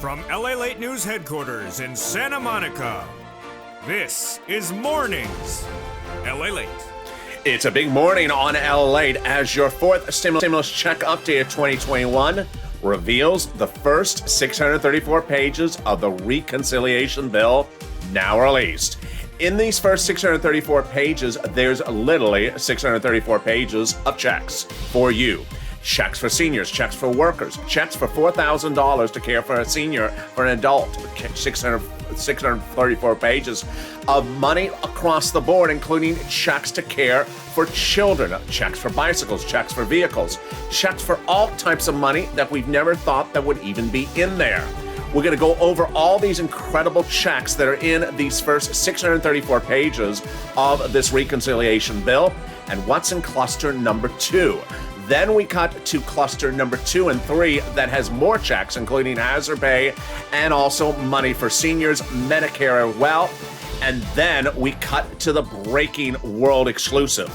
From LALATE News Headquarters in Santa Monica, this is Mornings LALATE. It's a big morning on LALATE as your fourth stimulus check update of 2021 reveals the first 634 pages of the reconciliation bill now released. In these first 634 pages, there's literally 634 pages of checks for you. Checks for seniors, checks for workers, checks for $4,000 to care for a senior, for an adult, 634 pages of money across the board, including checks to care for children, checks for bicycles, checks for vehicles, checks for all types of money that we've never thought that would even be in there. We're going to go over all these incredible checks that are in these first 634 pages of this reconciliation bill and what's in cluster number 2. Then we cut to cluster number 2 and 3 that has more checks, including hazard pay and also money for seniors, Medicare as well. And then we cut to the breaking world exclusive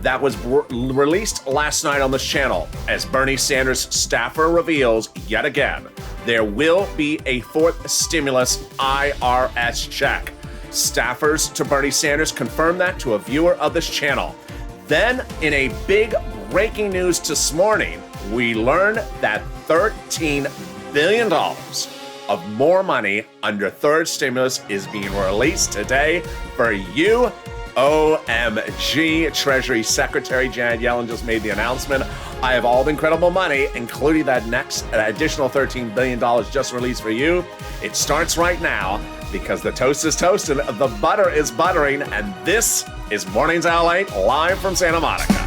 that was released last night on this channel as Bernie Sanders staffer reveals yet again there will be a fourth stimulus IRS check. Staffers to Bernie Sanders confirmed that to a viewer of this channel. Then, in a big breaking news this morning, we learn that $13 billion of more money under third stimulus is being released today for you. OMG, Treasury Secretary Janet Yellen just made the announcement. I have all the incredible money, including that next additional $13 billion just released for you. It starts right now because the toast is toasting, the butter is buttering, and this is Mornings LALATE live from Santa Monica.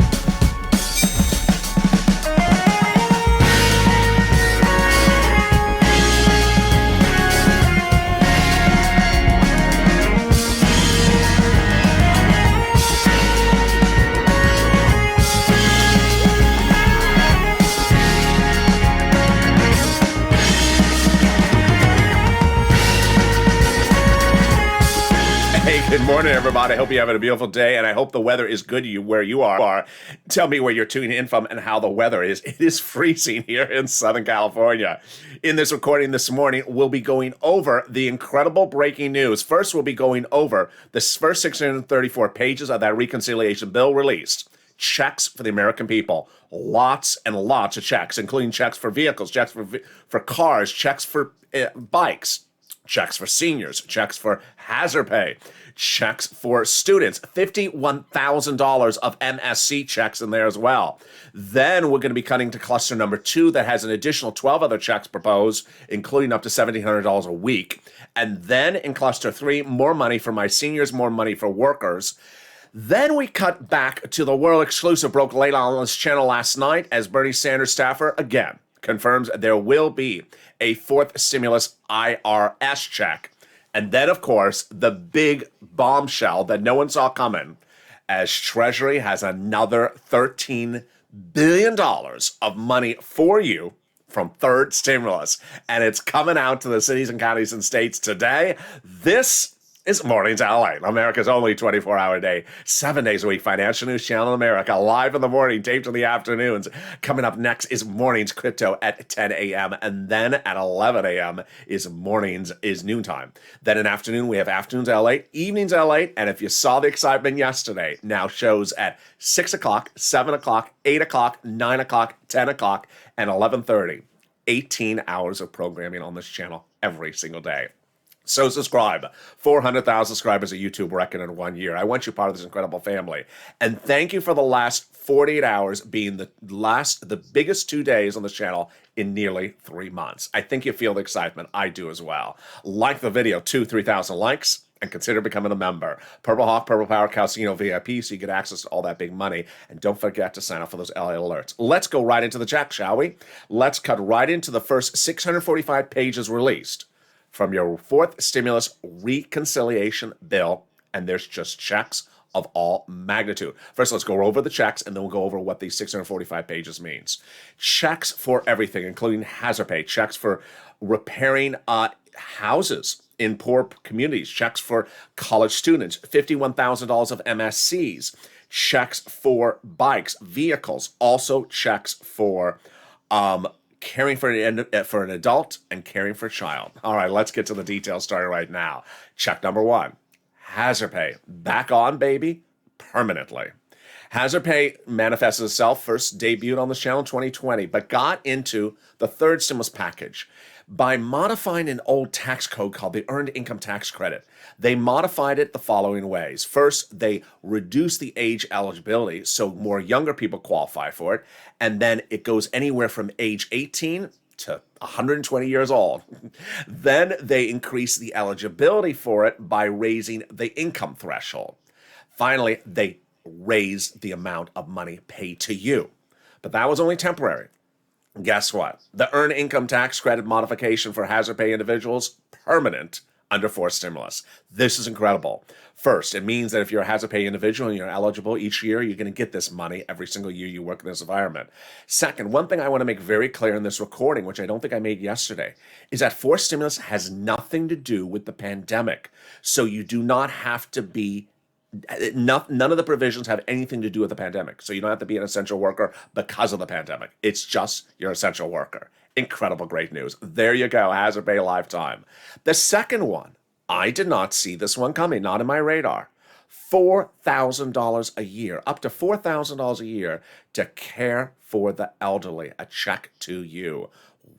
Good morning, everybody. I hope you're having a beautiful day, and I hope the weather is good where you are. Tell me where you're tuning in from and how the weather is. It is freezing here in Southern California. In this recording this morning, we'll be going over the incredible breaking news. First, we'll be going over the first 634 pages of that reconciliation bill released. Checks for the American people. Lots and lots of checks, including checks for vehicles, checks for cars, checks for bikes, checks for seniors, checks for hazard pay, checks for students, $51,000 of MSC checks in there as well. Then we're going to be cutting to cluster number 2 that has an additional 12 other checks proposed, including up to $1,700 a week. And then in cluster 3, more money for my seniors, more money for workers. Then we cut back to the world exclusive broke late on this channel last night as Bernie Sanders staffer again confirms there will be a fourth stimulus IRS check. And then, of course, the big bombshell that no one saw coming as Treasury has another $13 billion of money for you from third stimulus. And it's coming out to the cities and counties and states today. This is Mornings LALATE, America's only 24-hour day, 7 days a week financial news channel in America, live in the morning, taped in the afternoons. Coming up next is Mornings Crypto at 10 a.m. and then at 11 a.m. is noontime. Then in afternoon, we have Afternoons LALATE, Evenings LALATE, and if you saw the excitement yesterday, now shows at 6 o'clock, 7 o'clock, 8 o'clock, 9 o'clock, 10 o'clock, and 11:30. 18 hours of programming on this channel every single day. So subscribe. 400,000 subscribers at YouTube record in 1 year. I want you part of this incredible family. And thank you for the last 48 hours being the biggest 2 days on this channel in nearly 3 months. I think you feel the excitement. I do as well. Like the video, 3,000 likes, and consider becoming a member. Purple Hawk, Purple Power, Casino VIP, so you get access to all that big money. And don't forget to sign up for those LA alerts. Let's go right into the check, shall we? Let's cut right into the first 645 pages released from your fourth stimulus reconciliation bill, and there's just checks of all magnitude. First, let's go over the checks, and then we'll go over what these 645 pages means. Checks for everything, including hazard pay, checks for repairing houses in poor communities, checks for college students, $51,000 of MSCs, checks for bikes, vehicles, also checks for caring for an adult and caring for a child. All right, let's get to the details starting right now. Check number one, hazard pay. Back on, baby, permanently. Hazard pay manifests itself, first debuted on the channel in 2020, but got into the third stimulus package by modifying an old tax code called the Earned Income Tax Credit. They modified it the following ways. First, they reduced the age eligibility so more younger people qualify for it, and then it goes anywhere from age 18 to 120 years old. Then they increase the eligibility for it by raising the income threshold. Finally, they raised the amount of money paid to you. But that was only temporary. Guess what? The Earned Income Tax Credit modification for hazard pay individuals, permanent under forced stimulus. This is incredible. First, it means that if you're a hazard pay individual and you're eligible each year, you're going to get this money every single year you work in this environment. Second, one thing I want to make very clear in this recording, which I don't think I made yesterday, is that forced stimulus has nothing to do with the pandemic. So you do not have to be none of the provisions have anything to do with the pandemic. So you don't have to be an essential worker because of the pandemic. It's just you're an essential worker. Incredible, great news. There you go, hazard pay lifetime. The second one, I did not see this one coming, not in my radar. $4,000 a year, up to $4,000 a year to care for the elderly, a check to you.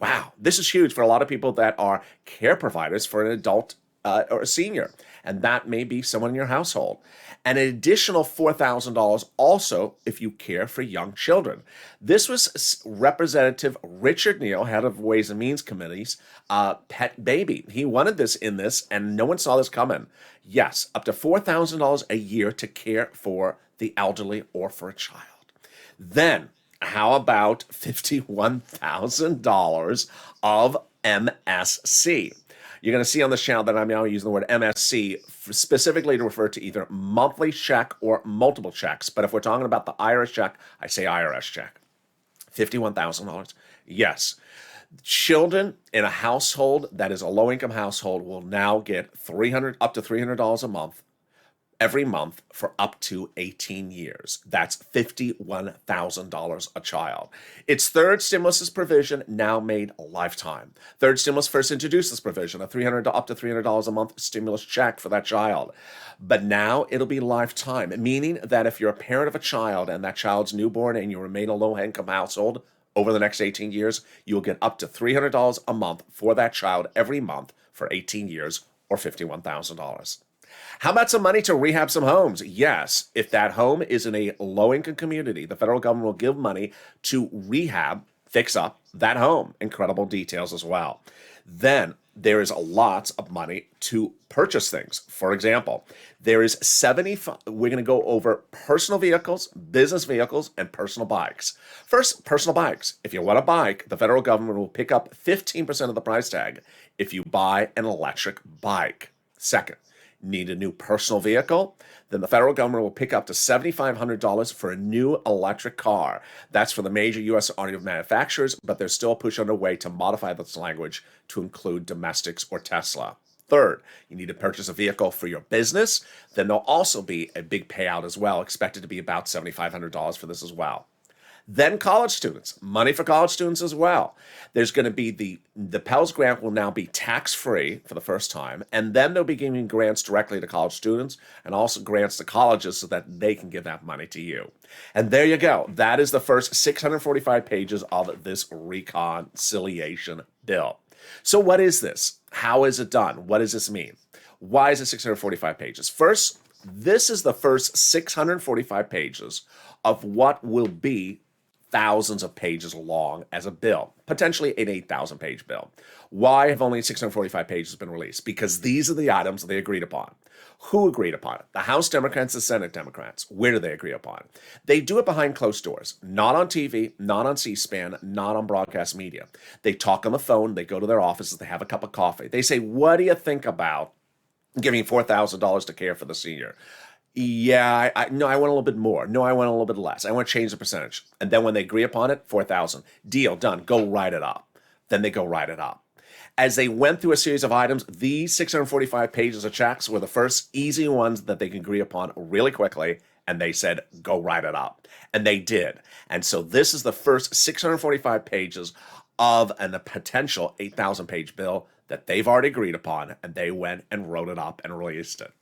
Wow, this is huge for a lot of people that are care providers for an adult or a senior, and that may be someone in your household. And an additional $4,000 also if you care for young children. This was Representative Richard Neal, head of Ways and Means Committee's pet baby. He wanted this in this, and no one saw this coming. Yes, up to $4,000 a year to care for the elderly or for a child. Then, how about $51,000 of MSC? You're going to see on this channel that I'm now using the word MSC specifically to refer to either monthly check or multiple checks. But if we're talking about the IRS check, I say IRS check. $51,000. Yes. Children in a household that is a low-income household will now get up to $300 a month every month for up to 18 years. That's $51,000 a child. Its third stimulus provision now made a lifetime. Third stimulus first introduced this provision, up to $300 a month stimulus check for that child. But now it'll be lifetime, meaning that if you're a parent of a child and that child's newborn and you remain a low-income household, over the next 18 years, you'll get up to $300 a month for that child every month for 18 years or $51,000. How about some money to rehab some homes? Yes, if that home is in a low-income community, the federal government will give money to rehab, fix up that home. Incredible details as well. Then there is lots of money to purchase things. For example, there is we're going to go over personal vehicles, business vehicles, and personal bikes. First, personal bikes. If you want a bike, the federal government will pick up 15% of the price tag if you buy an electric bike. Second, need a new personal vehicle? Then the federal government will pick up to $7,500 for a new electric car. That's for the major U.S. automotive manufacturers, but there's still a push underway to modify this language to include domestics or Tesla. Third, you need to purchase a vehicle for your business. Then there'll also be a big payout as well, expected to be about $7,500 for this as well. Then college students, money for college students as well. There's going to be the Pell Grant will now be tax-free for the first time, and then they'll be giving grants directly to college students and also grants to colleges so that they can give that money to you. And there you go. That is the first 645 pages of this reconciliation bill. So what is this? How is it done? What does this mean? Why is it 645 pages? First, this is the first 645 pages of what will be thousands of pages long as a bill, potentially an 8,000-page bill. Why have only 645 pages been released? Because these are the items they agreed upon. Who agreed upon it? The House Democrats, the Senate Democrats. Where do they agree upon? They do it behind closed doors, not on TV, not on C-SPAN, not on broadcast media. They talk on the phone, they go to their offices, they have a cup of coffee. They say, what do you think about giving $4,000 to care for the senior? Yeah, no, I want a little bit more. No, I want a little bit less. I want to change the percentage. And then when they agree upon it, 4,000. Deal, done. Go write it up. Then they go write it up. As they went through a series of items, these 645 pages of checks were the first easy ones that they can agree upon really quickly, and they said, go write it up. And they did. And so this is the first 645 pages of a potential 8,000-page bill that they've already agreed upon, and they went and wrote it up and released it.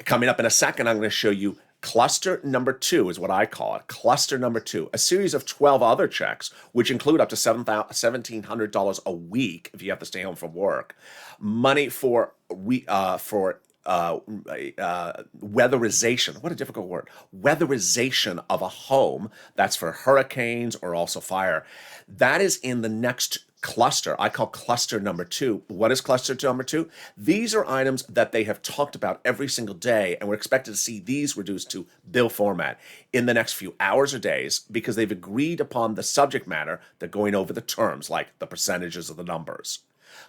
Coming up in a second, I'm going to show you cluster number 2 is what I call it. Cluster number 2, a series of 12 other checks, which include up to $1,700 a week if you have to stay home from work. Money for weatherization. What a difficult word. Weatherization of a home. That's for hurricanes or also fire. That is in the next cluster. I call cluster number 2. What is cluster number 2? These are items that they have talked about every single day, and we're expected to see these reduced to bill format in the next few hours or days because they've agreed upon the subject matter. They're going over the terms, like the percentages of the numbers.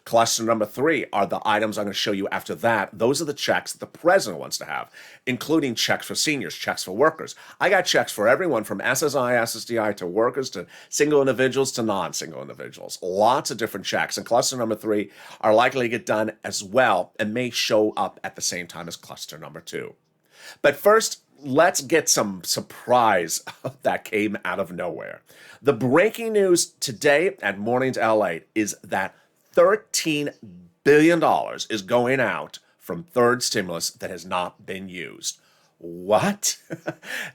Cluster number 3 are the items I'm going to show you after that. Those are the checks that the president wants to have, including checks for seniors, checks for workers. I got checks for everyone from SSI, SSDI to workers to single individuals to non-single individuals. Lots of different checks. And cluster number 3 are likely to get done as well and may show up at the same time as cluster number 2. But first, let's get some surprise that came out of nowhere. The breaking news today at Mornings LA is that $13 billion is going out from third stimulus that has not been used. What?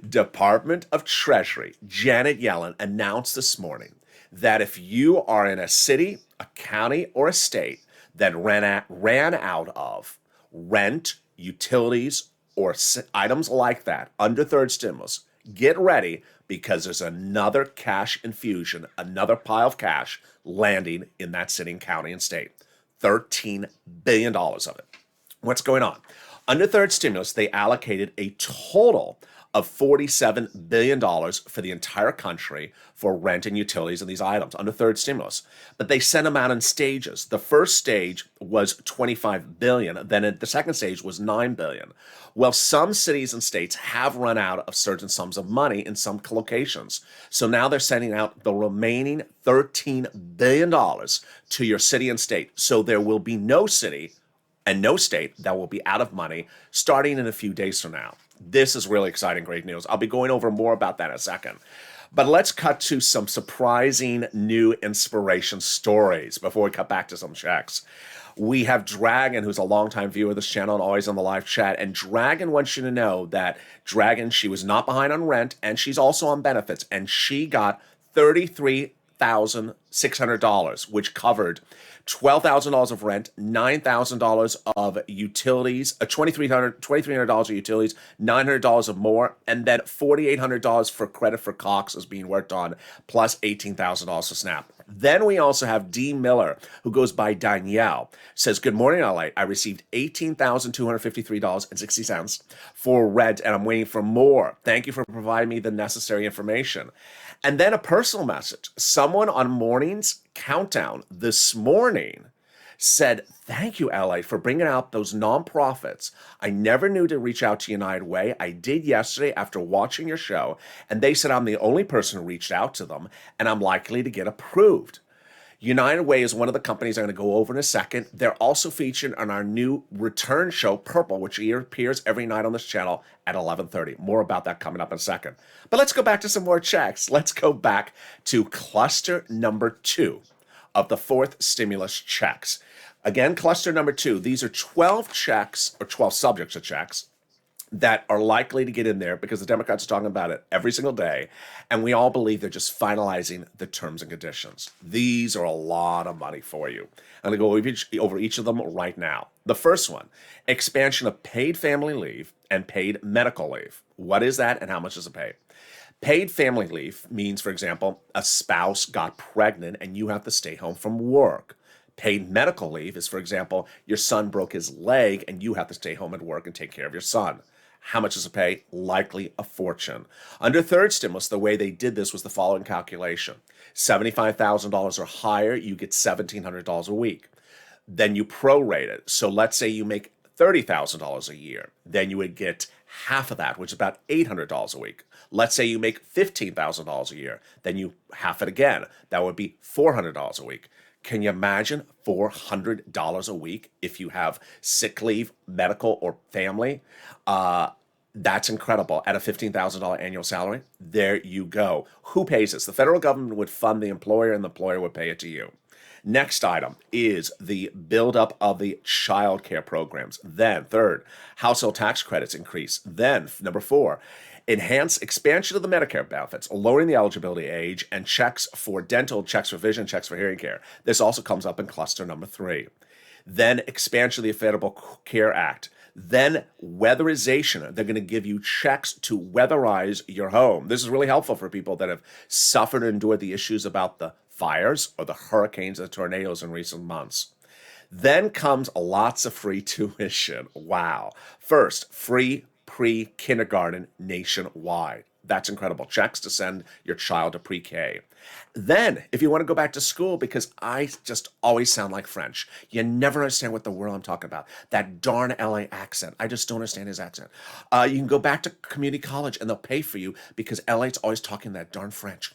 Department of Treasury, Janet Yellen, announced this morning that if you are in a city, a county, or a state that ran out of rent, utilities, or items like that under third stimulus, get ready because there's another cash infusion, another pile of cash landing in that city, county, and state. $13 billion of it. What's going on? Under third stimulus, they allocated a total of $47 billion for the entire country for rent and utilities and these items under third stimulus. But they sent them out in stages. The first stage was $25 billion. Then the second stage was $9 billion. Well, some cities and states have run out of certain sums of money in some locations. So now they're sending out the remaining $13 billion to your city and state. So there will be no city and no state that will be out of money starting in a few days from now. This is really exciting, great news. I'll be going over more about that in a second. But let's cut to some surprising new inspiration stories before we cut back to some checks. We have Dragon, who's a longtime viewer of this channel and always on the live chat. And Dragon wants you to know that Dragon, she was not behind on rent, and she's also on benefits. And she got $33,600, which covered $12,000 of rent, $9,000 of utilities, $2,300 of utilities, $900 of more, and then $4,800 for credit for Cox is being worked on, plus $18,000 for SNAP. Then we also have D. Miller, who goes by Danielle, says, good morning, LA. I received $18,253.60 for rent, and I'm waiting for more. Thank you for providing me the necessary information. And then a personal message. Someone on Morning's Countdown this morning said, thank you, LA, for bringing out those nonprofits. I never knew to reach out to United Way. I did yesterday after watching your show, and they said I'm the only person who reached out to them, and I'm likely to get approved. United Way is one of the companies I'm going to go over in a second. They're also featured on our new return show, Purple, which appears every night on this channel at 11:30. More about that coming up in a second. But let's go back to some more checks. Let's go back to cluster number 2 of the fourth stimulus checks. Again, cluster number 2, these are 12 checks, or 12 subjects of checks, that are likely to get in there because the Democrats are talking about it every single day, and we all believe they're just finalizing the terms and conditions. These are a lot of money for you. I'm going to go over each of them right now. The first one, expansion of paid family leave and paid medical leave. What is that and how much does it pay? Paid family leave means, for example, a spouse got pregnant and you have to stay home from work. Paid medical leave is, for example, your son broke his leg and you have to stay home and work and take care of your son. How much does it pay? Likely a fortune. Under third stimulus, the way they did this was the following calculation. $75,000 or higher, you get $1,700 a week. Then you prorate it. So let's say you make $30,000 a year. Then you would get half of that, which is about $800 a week. Let's say you make $15,000 a year. Then you half it again. That would be $400 a week. Can you imagine $400 a week if you have sick leave, medical, or family? That's incredible. At a $15,000 annual salary, there you go. Who pays this? The federal government would fund the employer, and the employer would pay it to you. Next item is the buildup of the child care programs. Then, third, household tax credits increase. Then, number four, expansion of the Medicare benefits, lowering the eligibility age, and checks for dental, checks for vision, checks for hearing care. This also comes up in cluster number 3. Then expansion of the Affordable Care Act. Then weatherization. They're going to give you checks to weatherize your home. This is really helpful for people that have suffered and endured the issues about the fires or the hurricanes or the tornadoes in recent months. Then comes lots of free tuition. Wow. First, free pre-kindergarten nationwide. That's incredible. Checks to send your child to pre-K. Then, if you want to go back to school, because I just always sound like French, you never understand what the world I'm talking about. That darn LA accent. I just don't understand his accent. You can go back to community college and they'll pay for you because LA's always talking that darn French.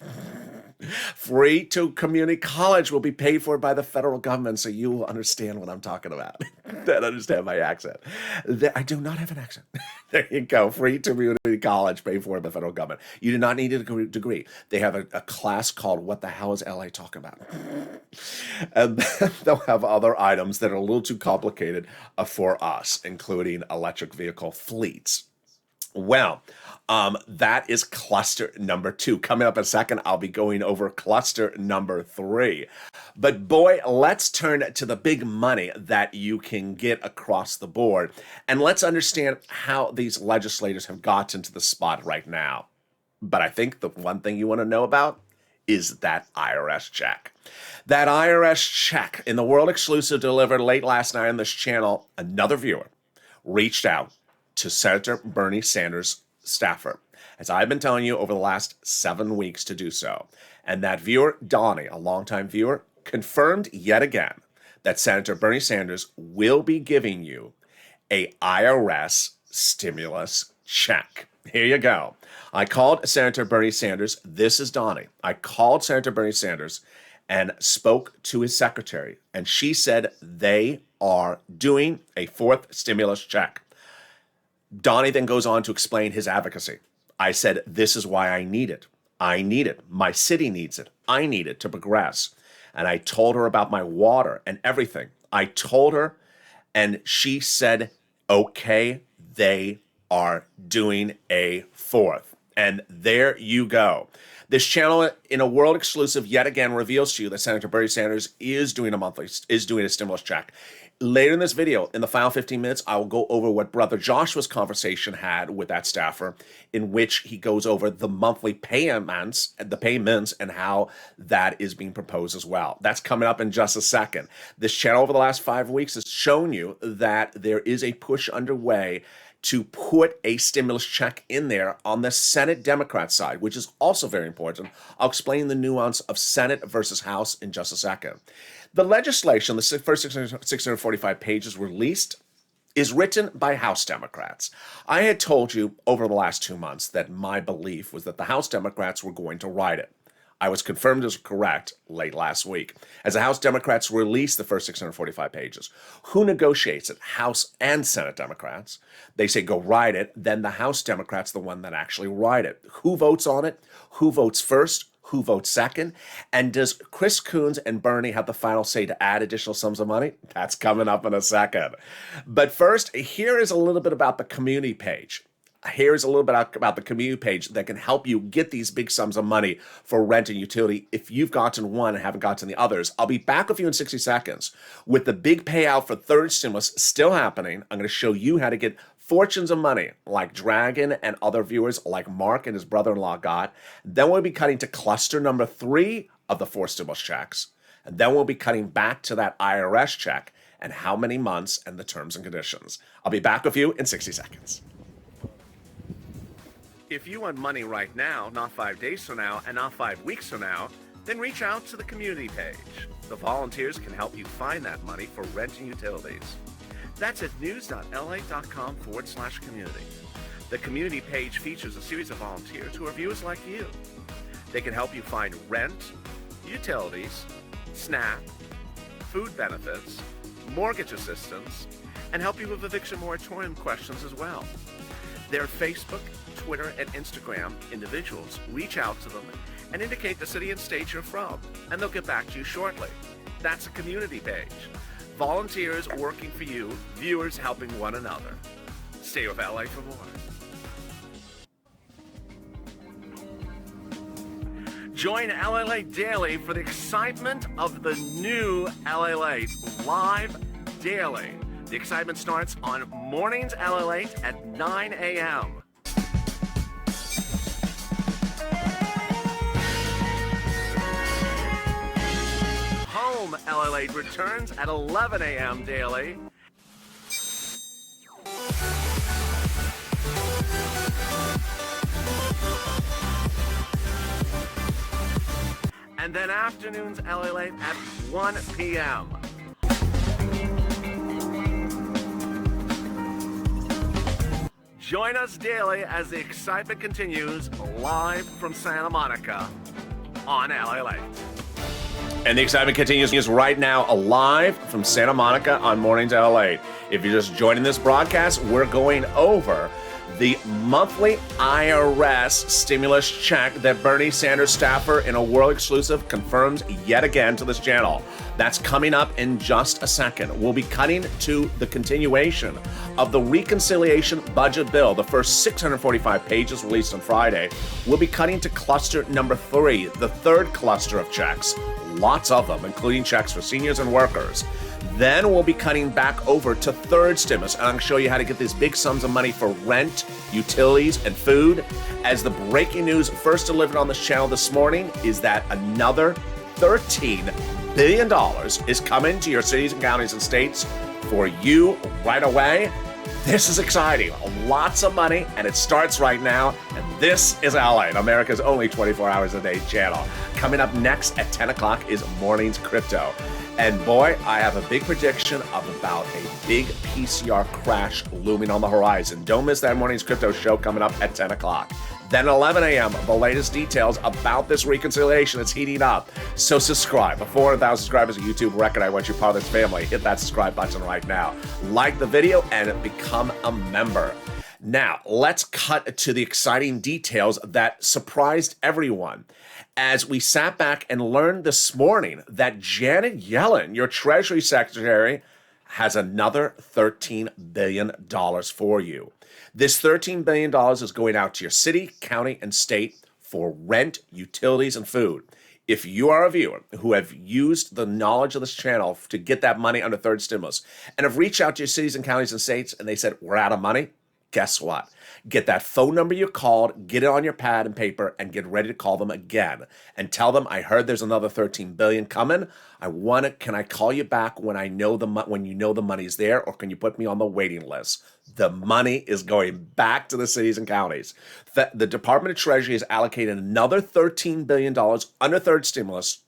Free to community college will be paid for by the federal government, so you will understand what I'm talking about. Don't understand my accent. I do not have an accent. There you go. Free to community college paid for by the federal government. You do not need a degree. They have a class called What the Hell is LA Talking About? And then they'll have other items that are a little too complicated for us, including electric vehicle fleets. Well, that is cluster number 2. Coming up in a second, I'll be going over cluster number 3. But boy, let's turn to the big money that you can get across the board. And let's understand how these legislators have gotten to the spot right now. But I think the one thing you want to know about is that IRS check. That IRS check in the world exclusive delivered late last night on this channel, another viewer reached out to Senator Bernie Sanders' staffer, as I've been telling you over the last 7 weeks to do so. And that viewer, Donnie, a longtime viewer, confirmed yet again that Senator Bernie Sanders will be giving you a IRS stimulus check. Here you go. I called Senator Bernie Sanders. This is Donnie. I called Senator Bernie Sanders and spoke to his secretary, and she said they are doing a 4th stimulus check. Donnie then goes on to explain his advocacy. I said, this is why I need it. I need it. My city needs it. I need it to progress. And I told her about my water and everything. I told her, and she said, okay, they are doing a 4th. And there you go. This channel, in a world exclusive, yet again reveals to you that Senator Bernie Sanders is doing a stimulus check. Later in this video, in the final 15 minutes, I will go over what Brother Joshua's conversation had with that staffer, in which he goes over the monthly payments, and how that is being proposed as well. That's coming up in just a second. This channel over the last 5 weeks has shown you that there is a push underway to put a stimulus check in there on the Senate Democrat side, which is also very important. I'll explain the nuance of Senate versus House in just a second. The legislation, the first 645 pages released, is written by House Democrats. I had told you over the last 2 months that my belief was that the House Democrats were going to write it. I was confirmed as correct late last week, as the House Democrats released the first 645 pages. Who negotiates it? House and Senate Democrats. They say go write it, then the House Democrats, the one that actually write it. Who votes on it? Who votes first? Who votes second? And does Chris Coons and Bernie have the final say to add additional sums of money? That's coming up in a second. But first, here is a little bit about the community page. Here's a little bit about the community page that can help you get these big sums of money for rent and utility if you've gotten one and haven't gotten the others. I'll be back with you in 60 seconds. With the big payout for third stimulus still happening, I'm going to show you how to get fortunes of money like Dragon and other viewers like Mark and his brother-in-law got. Then we'll be cutting to cluster number 3 of the 4 stimulus checks. And then we'll be cutting back to that IRS check and how many months and the terms and conditions. I'll be back with you in 60 seconds. If you want money right now, not 5 days from now, and not 5 weeks from now, then reach out to the community page. The volunteers can help you find that money for rent and utilities. That's at news.la.com/community. The community page features a series of volunteers who are viewers like you. They can help you find rent, utilities, SNAP, food benefits, mortgage assistance, and help you with eviction moratorium questions as well. Their Facebook, Twitter, and Instagram individuals reach out to them and indicate the city and state you're from, and they'll get back to you shortly. That's a community page. Volunteers working for you, viewers helping one another. Stay with LA for more. Join LALATE Daily for the excitement of the new LALATE live daily. The excitement starts on Mornings LALATE at 9 a.m. Home LALATE returns at 11 a.m. daily. And then afternoons LALATE at 1 p.m. Join us daily as the excitement continues live from Santa Monica on LALATE. And the excitement continues right now live from Santa Monica on Mornings LALATE. If you're just joining this broadcast, we're going over the monthly IRS stimulus check that Bernie Sanders staffer in a world exclusive confirms yet again to this channel. That's coming up in just a second. We'll be cutting to the continuation of the reconciliation budget bill, the first 645 pages released on Friday. We'll be cutting to cluster number 3, the third cluster of checks. Lots of them, including checks for seniors and workers. Then we'll be cutting back over to third stimulus, and I'm going to show you how to get these big sums of money for rent, utilities, and food. As the breaking news first delivered on this channel this morning is that another $13 billion is coming to your cities and counties and states for you right away. This is exciting. Lots of money, and it starts right now. And this is LA, America's only 24 hours a day channel. Coming up next at 10 o'clock is Mornings Crypto. And boy, I have a big prediction of about a big PCR crash looming on the horizon. Don't miss that Morning's Crypto show coming up at 10 o'clock. Then at 11 a.m., the latest details about this reconciliation is heating up. So subscribe. 400,000 subscribers at YouTube record. I want you part of this family. Hit that subscribe button right now. Like the video and become a member. Now, let's cut to the exciting details that surprised everyone as we sat back and learned this morning that Janet Yellen, your Treasury Secretary, has another $13 billion for you. This $13 billion is going out to your city, county, and state for rent, utilities, and food. If you are a viewer who have used the knowledge of this channel to get that money under third stimulus and have reached out to your cities and counties and states and they said, we're out of money, guess what? Get that phone number you called, get it on your pad and paper, and get ready to call them again. And tell them, I heard there's another $13 billion coming. Can I call you back when when you know the money's there, or can you put me on the waiting list? The money is going back to the cities and counties. The Department of Treasury has allocated another $13 billion under third stimulus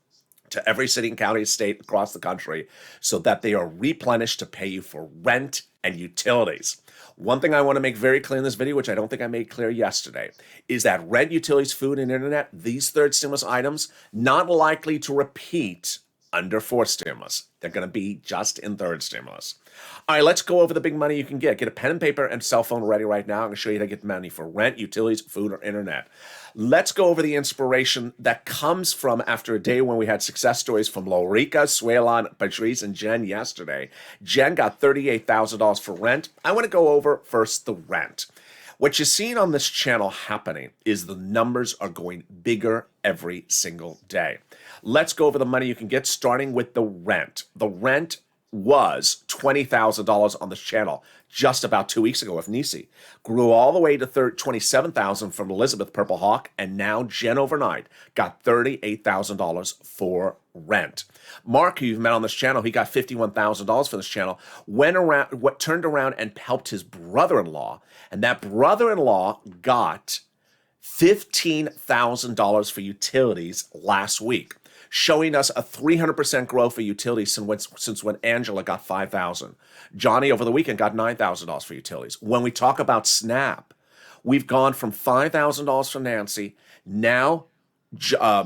to every city and county and state across the country so that they are replenished to pay you for rent and utilities. One thing I want to make very clear in this video, which I don't think I made clear yesterday, is that rent, utilities, food, and internet, these third stimulus items, not likely to repeat under fourth stimulus. They're going to be just in third stimulus. All right, let's go over the big money you can get. Get a pen and paper and cell phone ready right now. I'm going to show you how to get money for rent, utilities, food, or internet. Let's go over the inspiration that comes from after a day when we had success stories from Lorica, Suelan, Patrice, and Jen yesterday. Jen got $38,000 for rent. I want to go over first the rent. What you're seeing on this channel happening is the numbers are going bigger every single day. Let's go over the money you can get, starting with the rent. The rent was $20,000 on this channel just about 2 weeks ago with Nisi. Grew all the way to $27,000 from Elizabeth Purple Hawk, and now Jen overnight got $38,000 for rent. Mark, who you've met on this channel, he got $51,000 for this channel, turned around and helped his brother-in-law, and that brother-in-law got $15,000 for utilities last week, showing us a 300% growth for utilities since when Angela got $5,000. Johnny over the weekend got $9,000 for utilities. When we talk about SNAP, we've gone from $5,000 for Nancy, now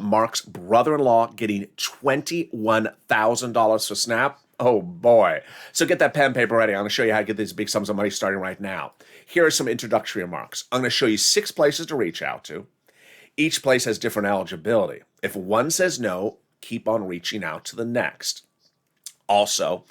Mark's brother-in-law getting $21,000 for SNAP. Oh boy. So get that pen and paper ready. I'm going to show you how to get these big sums of money starting right now. Here are some introductory remarks. I'm going to show you 6 places to reach out to. Each place has different eligibility. If one says no, keep on reaching out to the next. Also,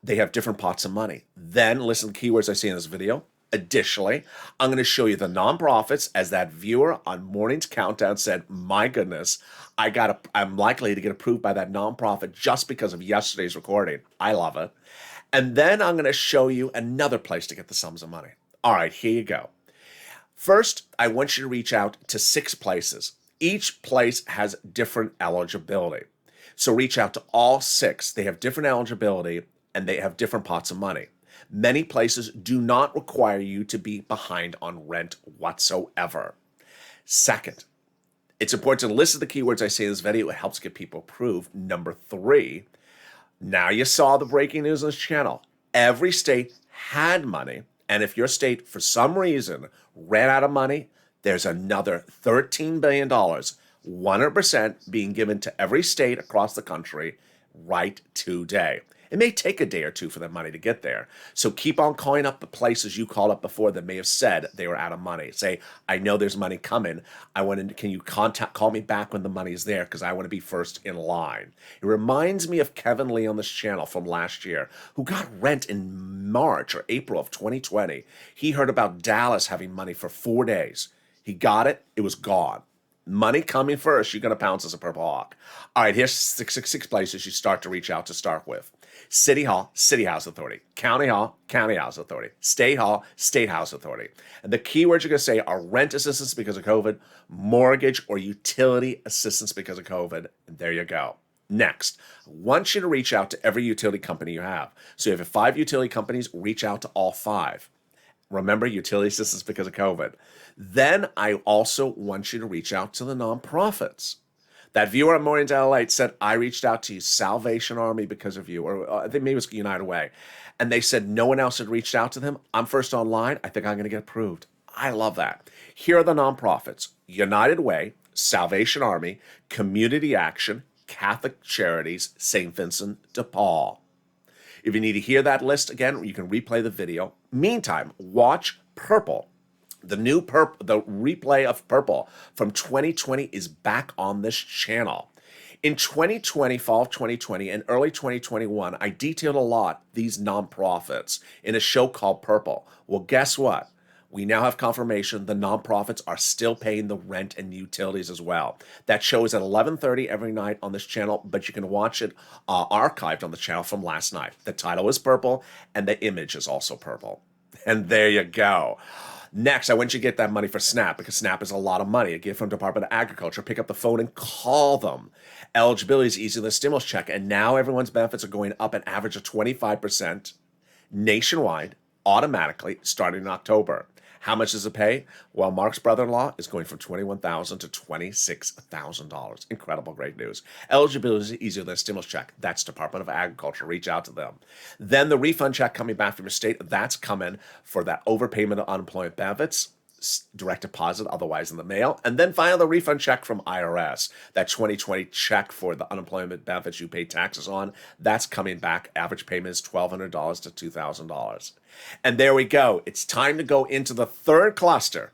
they have different pots of money. Then listen to keywords I see in this video. Additionally, I'm going to show you the nonprofits, as that viewer on Morning's Countdown said, my goodness, I'm likely to get approved by that nonprofit just because of yesterday's recording. I love it. And then I'm going to show you another place to get the sums of money. All right, here you go. First, I want you to reach out to 6 places. Each place has different eligibility. So reach out to all 6. They have different eligibility and they have different pots of money. Many places do not require you to be behind on rent whatsoever. Second, it's important to listen to the keywords I say in this video. It helps get people approved. Number 3, now you saw the breaking news on this channel. Every state had money, and if your state, for some reason, ran out of money, there's another $13 billion, 100% being given to every state across the country right today. It may take a day or 2 for that money to get there. So keep on calling up the places you called up before that may have said they were out of money. Say, I know there's money coming. Can you call me back when the money's there, because I want to be first in line. It reminds me of Kevin Lee on this channel from last year, who got rent in March or April of 2020. He heard about Dallas having money for 4 days. He got it. It was gone. Money coming first. You're going to pounce as a purple hawk. All right, here's six places you start to reach out to start with. City Hall, City House Authority. County Hall, County House Authority. State Hall, State House Authority. And the keywords you're going to say are rent assistance because of COVID, mortgage or utility assistance because of COVID. And there you go. Next, I want you to reach out to every utility company you have. So if you have 5 utility companies, reach out to all 5. Remember, utility assistance because of COVID. Then I also want you to reach out to the nonprofits. That viewer on Morning's LALATE said, I reached out to you, Salvation Army, because of you, or I think maybe it was United Way. And they said no one else had reached out to them. I'm first online. I think I'm going to get approved. I love that. Here are the nonprofits: United Way, Salvation Army, Community Action, Catholic Charities, St. Vincent de Paul. If you need to hear that list again, you can replay the video. Meantime, watch Purple. The replay of Purple from 2020 is back on this channel. In 2020, fall of 2020, and early 2021, I detailed a lot these nonprofits in a show called Purple. Well, guess what? We now have confirmation the nonprofits are still paying the rent and utilities as well. That show is at 11:30 every night on this channel, but you can watch it archived on the channel from last night. The title is Purple, and the image is also purple. And there you go. Next, I want you to get that money for SNAP, because SNAP is a lot of money. A gift from Department of Agriculture. Pick up the phone and call them. Eligibility is easy than a stimulus check, and now everyone's benefits are going up an average of 25% nationwide, automatically, starting in October. How much does it pay? Well, Mark's brother-in-law is going from $21,000 to $26,000. Incredible, great news. Eligibility is easier than a stimulus check. That's Department of Agriculture. Reach out to them. Then the refund check coming back from your state, that's coming for that overpayment of unemployment benefits. Direct deposit, otherwise in the mail. And then finally, the refund check from IRS. That 2020 check for the unemployment benefits you pay taxes on, that's coming back. Average payment is $1,200 to $2,000. And there we go. It's time to go into the 3rd cluster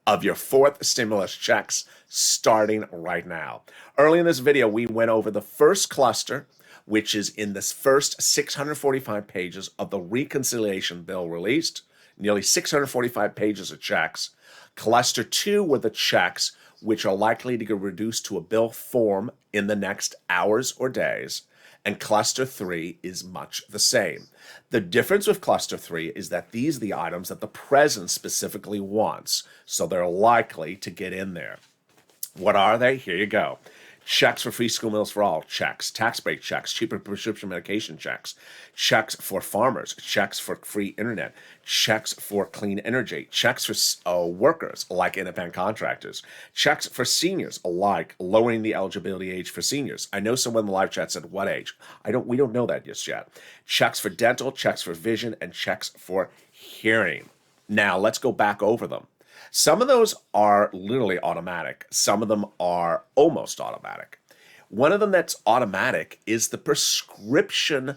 of your 4th stimulus checks, starting right now. Early in this video, we went over the first cluster, which is in this first 645 pages of the reconciliation bill released. Nearly 645 pages of checks. Cluster 2 were the checks which are likely to get reduced to a bill form in the next hours or days. And cluster 3 is much the same. The difference with cluster 3 is that these are the items that the president specifically wants, so they're likely to get in there. What are they? Here you go. Checks for free school meals for all, checks. Tax break checks, cheaper prescription medication checks. Checks for farmers, checks for free internet. Checks for clean energy. Checks for workers, like independent contractors. Checks for seniors, like lowering the eligibility age for seniors. I know someone in the live chat said, what age? We don't know that just yet. Checks for dental, checks for vision, and checks for hearing. Now, let's go back over them. Some of those are literally automatic. Some of them are almost automatic. One of them that's automatic is the prescription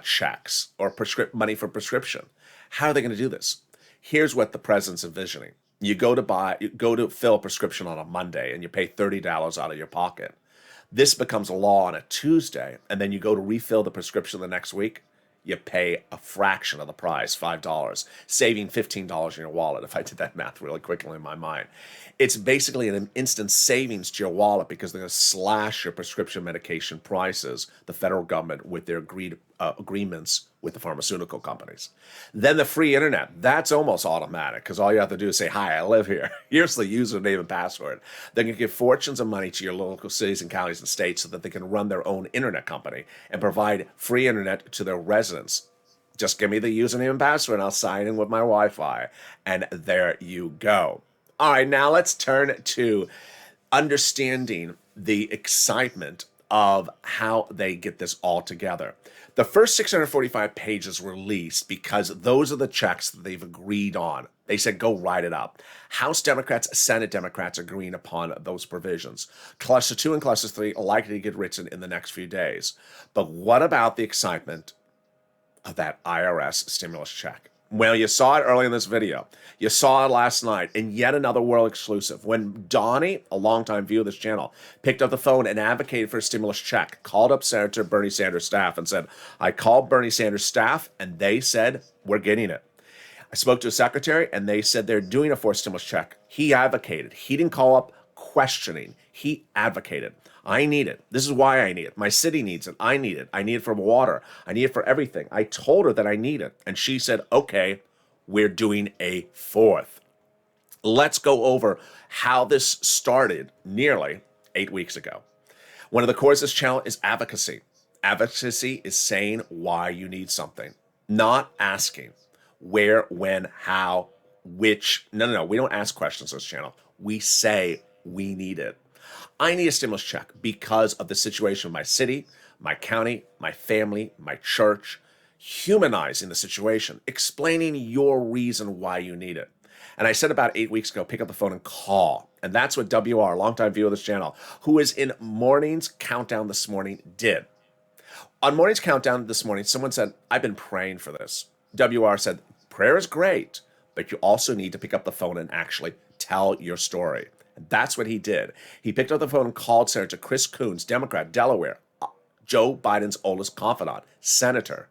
checks or money for prescription. How are they going to do this? Here's what the president's envisioning. You go to fill a prescription on a Monday and you pay $30 out of your pocket. This becomes a law on a Tuesday, and then you go to refill the prescription the next week. You pay a fraction of the price, $5, saving $15 in your wallet, if I did that math really quickly in my mind. It's basically an instant savings to your wallet because they're going to slash your prescription medication prices, the federal government, with their agreements with the pharmaceutical companies. Then the free internet, that's almost automatic because all you have to do is say, hi, I live here. Here's the username and password. Then you give fortunes of money to your local cities and counties and states so that they can run their own internet company and provide free internet to their residents. Just give me the username and password and I'll sign in with my Wi-Fi. And there you go. All right, now let's turn to understanding the excitement of how they get this all together. The first 645 pages were released because those are the checks that they've agreed on. They said, go write it up. House Democrats, Senate Democrats agreeing upon those provisions. Cluster 2 and Cluster 3 are likely to get written in the next few days. But what about the excitement of that IRS stimulus check? Well, you saw it early in this video. You saw it last night in yet another world exclusive when Donnie, a longtime viewer of this channel, picked up the phone and advocated for a stimulus check, called up Senator Bernie Sanders' staff and said, I called Bernie Sanders' staff and they said, we're getting it. I spoke to a secretary and they said they're doing a forced stimulus check. He advocated. He didn't call up questioning. He advocated. I need it. This is why I need it. My city needs it. I need it. I need it for water. I need it for everything. I told her that I need it. And she said, okay, we're doing a fourth. Let's go over how this started nearly 8 weeks ago. One of the cores of this channel is advocacy. Advocacy is saying why you need something, not asking where, when, how, which. No. We don't ask questions on this channel. We say we need it. I need a stimulus check because of the situation of my city, my county, my family, my church, humanizing the situation, explaining your reason why you need it. And I said about 8 weeks ago, pick up the phone and call. And that's what WR, longtime viewer of this channel, who is in Morning's Countdown this morning, did. On Morning's Countdown this morning, someone said, I've been praying for this. WR said, prayer is great, but you also need to pick up the phone and actually tell your story. That's what he did. He picked up the phone and called Senator Chris Coons, Democrat, Delaware, Joe Biden's oldest confidant, senator,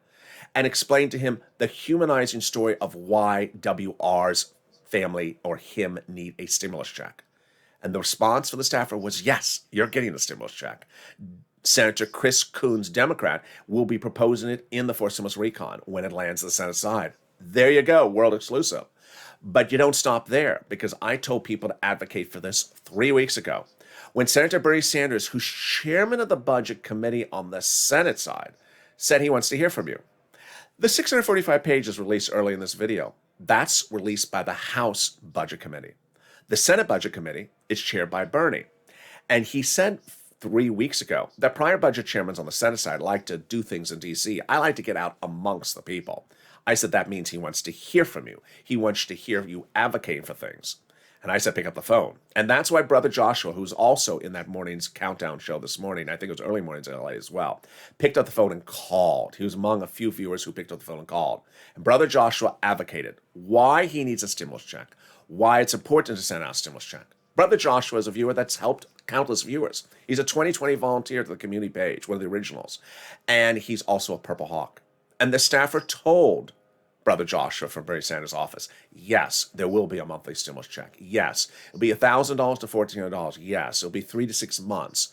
and explained to him the humanizing story of why WR's family or him need a stimulus check. And the response from the staffer was, yes, you're getting a stimulus check. Senator Chris Coons, Democrat, will be proposing it in the forced stimulus recon when it lands to the Senate side. There you go, world exclusive. But you don't stop there, because I told people to advocate for this 3 weeks ago when Senator Bernie Sanders, who's chairman of the Budget Committee on the Senate side, said he wants to hear from you. The 645 pages released early in this video. That's released by the House Budget Committee. The Senate Budget Committee is chaired by Bernie. And he said 3 weeks ago that prior budget chairmen on the Senate side like to do things in D.C. I like to get out amongst the people. I said that means he wants to hear from you. He wants to hear you advocating for things. And I said, pick up the phone. And that's why Brother Joshua, who's also in that Morning's Countdown show this morning, I think it was early mornings in LA as well, picked up the phone and called. He was among a few viewers who picked up the phone and called. And Brother Joshua advocated why he needs a stimulus check, why it's important to send out a stimulus check. Brother Joshua is a viewer that's helped countless viewers. He's a 2020 volunteer to the community page, one of the originals. And he's also a Purple Hawk. And the staffer told Brother Joshua from Bernie Sanders' office, yes, there will be a monthly stimulus check. Yes, it'll be $1,000 to $1,400. Yes, it'll be 3 to 6 months.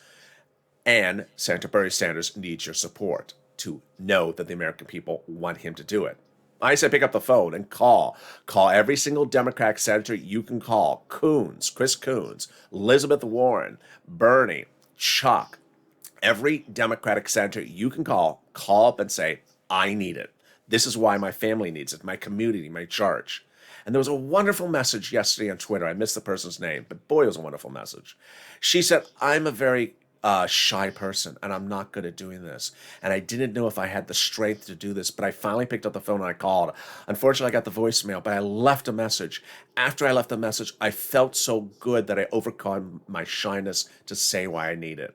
And Senator Bernie Sanders needs your support to know that the American people want him to do it. I said pick up the phone and call. Call every single Democratic senator you can call. Coons, Chris Coons, Elizabeth Warren, Bernie, Chuck. Every Democratic senator you can call up and say, I need it. This is why my family needs it, my community, my church. And there was a wonderful message yesterday on Twitter. I missed the person's name, but boy, it was a wonderful message. She said, I'm a very shy person, and I'm not good at doing this. And I didn't know if I had the strength to do this, but I finally picked up the phone and I called. Unfortunately, I got the voicemail, but I left a message. After I left the message, I felt so good that I overcome my shyness to say why I need it.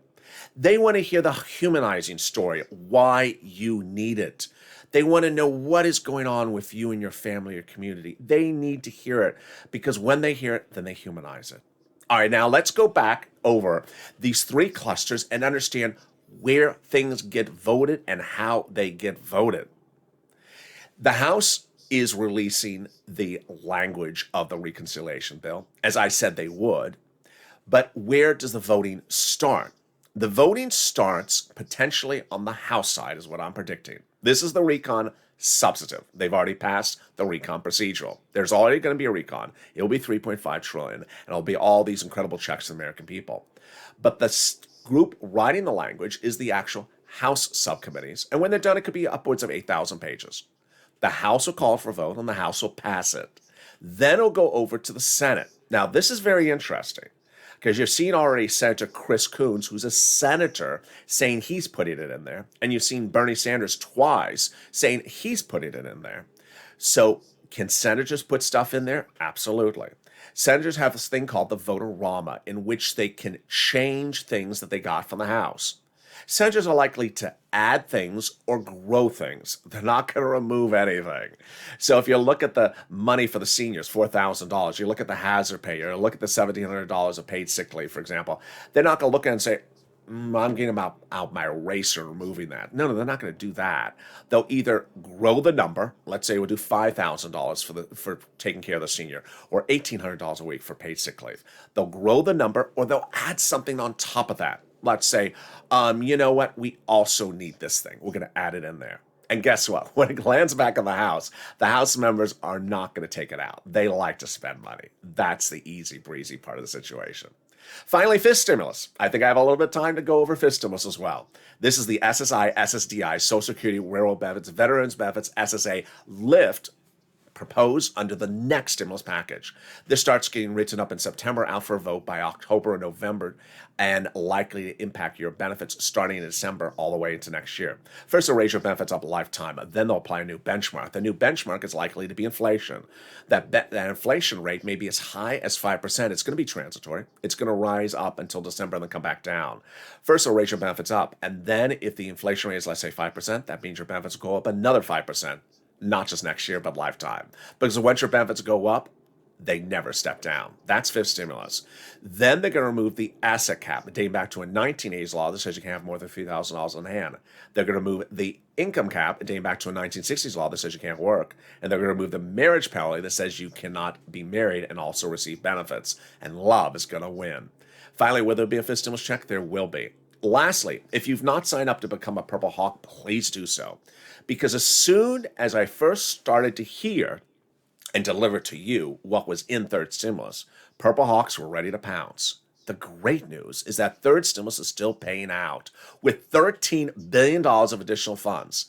They want to hear the humanizing story, why you need it. They want to know what is going on with you and your family or community. They need to hear it because when they hear it, then they humanize it. All right, now let's go back over these three clusters and understand where things get voted and how they get voted. The House is releasing the language of the reconciliation bill, as I said they would. But where does the voting start? The voting starts potentially on the House side, is what I'm predicting. This is the recon substantive. They've already passed the recon procedural. There's already going to be a recon. It'll be 3.5 trillion, and it'll be all these incredible checks to the American people. But the group writing the language is the actual House subcommittees, and when they're done, it could be upwards of 8,000 pages. The House will call for a vote, and the House will pass it. Then it'll go over to the Senate. Now, this is very interesting, because you've seen already Senator Chris Coons, who's a senator, saying he's putting it in there. And you've seen Bernie Sanders twice saying he's putting it in there. So can senators put stuff in there? Absolutely. Senators have this thing called the vote-a-rama, in which they can change things that they got from the House. Senators are likely to add things or grow things. They're not going to remove anything. So if you look at the money for the seniors, $4,000, you look at the hazard pay, or look at the $1,700 of paid sick leave, for example, they're not going to look at it and say, I'm getting out my eraser removing that. No, they're not going to do that. They'll either grow the number. Let's say we'll do $5,000 for taking care of the senior, or $1,800 a week for paid sick leave. They'll grow the number, or they'll add something on top of that. Let's say, you know what? We also need this thing. We're going to add it in there. And guess what? When it lands back in the House members are not going to take it out. They like to spend money. That's the easy breezy part of the situation. Finally, fifth stimulus. I think I have a little bit of time to go over fifth stimulus as well. This is the SSI, SSDI, Social Security, Railroad Benefits, Veterans Benefits, SSA, lift, proposed under the next stimulus package. This starts getting written up in September, out for a vote by October or November, and likely to impact your benefits starting in December all the way into next year. First, they'll raise your benefits up a lifetime. Then they'll apply a new benchmark. The new benchmark is likely to be inflation. That inflation rate may be as high as 5%. It's going to be transitory. It's going to rise up until December and then come back down. First, they'll raise your benefits up. And then if the inflation rate is, let's say, 5%, that means your benefits will go up another 5%. Not just next year, but lifetime. Because once your benefits go up, they never step down. That's fifth stimulus. Then they're going to remove the asset cap, dating back to a 1980s law that says you can't have more than $3,000 in hand. They're going to remove the income cap, dating back to a 1960s law that says you can't work. And they're going to remove the marriage penalty that says you cannot be married and also receive benefits. And love is going to win. Finally, will there be a fifth stimulus check? There will be. Lastly, if you've not signed up to become a Purple Hawk, please do so. Because as soon as I first started to hear and deliver to you what was in third stimulus, Purple Hawks were ready to pounce. The great news is that third stimulus is still paying out with $13 billion of additional funds.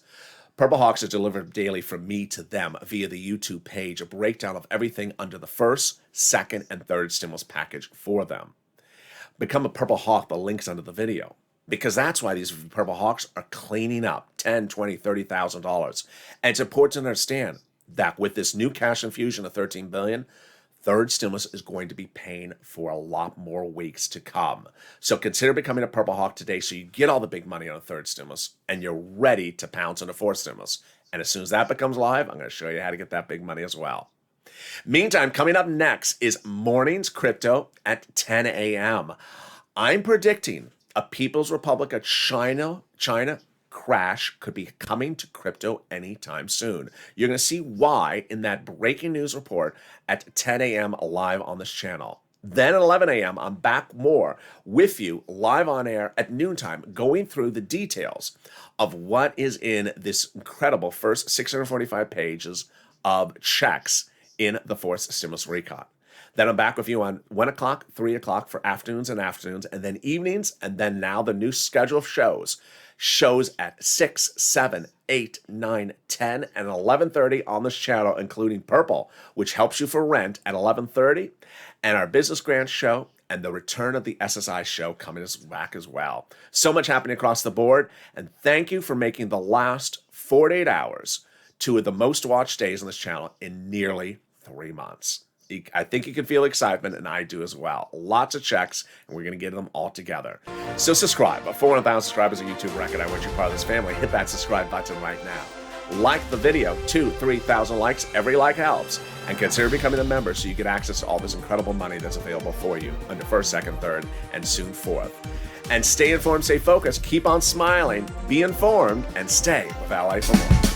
Purple Hawks is delivered daily from me to them via the YouTube page, a breakdown of everything under the first, second, and third stimulus package for them. Become a Purple Hawk, the link's under the video. Because that's why these Purple Hawks are cleaning up $10,000, $20,000, $30,000. And it's important to understand that with this new cash infusion of $13 billion, third stimulus is going to be paying for a lot more weeks to come. So consider becoming a Purple Hawk today so you get all the big money on a third stimulus and you're ready to pounce on a fourth stimulus. And as soon as that becomes live, I'm going to show you how to get that big money as well. Meantime, coming up next is Mornings Crypto at 10 a.m. I'm predicting a People's Republic of China crash could be coming to crypto anytime soon. You're going to see why in that breaking news report at 10 a.m. live on this channel. Then at 11 a.m., I'm back more with you live on air at noontime, going through the details of what is in this incredible first 645 pages of checks in the fourth stimulus recon. Then I'm back with you on 1 o'clock, 3 o'clock for afternoons, and then evenings, and then now the new schedule of shows. Shows at 6, 7, 8, 9, 10, and 11:30 on this channel, including Purple, which helps you for rent at 11:30, and our Business Grant show, and the return of the SSI show coming back as well. So much happening across the board, and thank you for making the last 48 hours two of the most watched days on this channel in nearly 3 months. I think you can feel excitement, and I do as well. Lots of checks, and we're going to get them all together. So subscribe. 400,000 subscribers on YouTube record. I want you part of this family. Hit that subscribe button right now. Like the video. 2,000-3,000 likes. Every like helps. And consider becoming a member so you get access to all this incredible money that's available for you under first, second, third, and soon fourth. And stay informed, stay focused, keep on smiling, be informed, and stay with LA for more.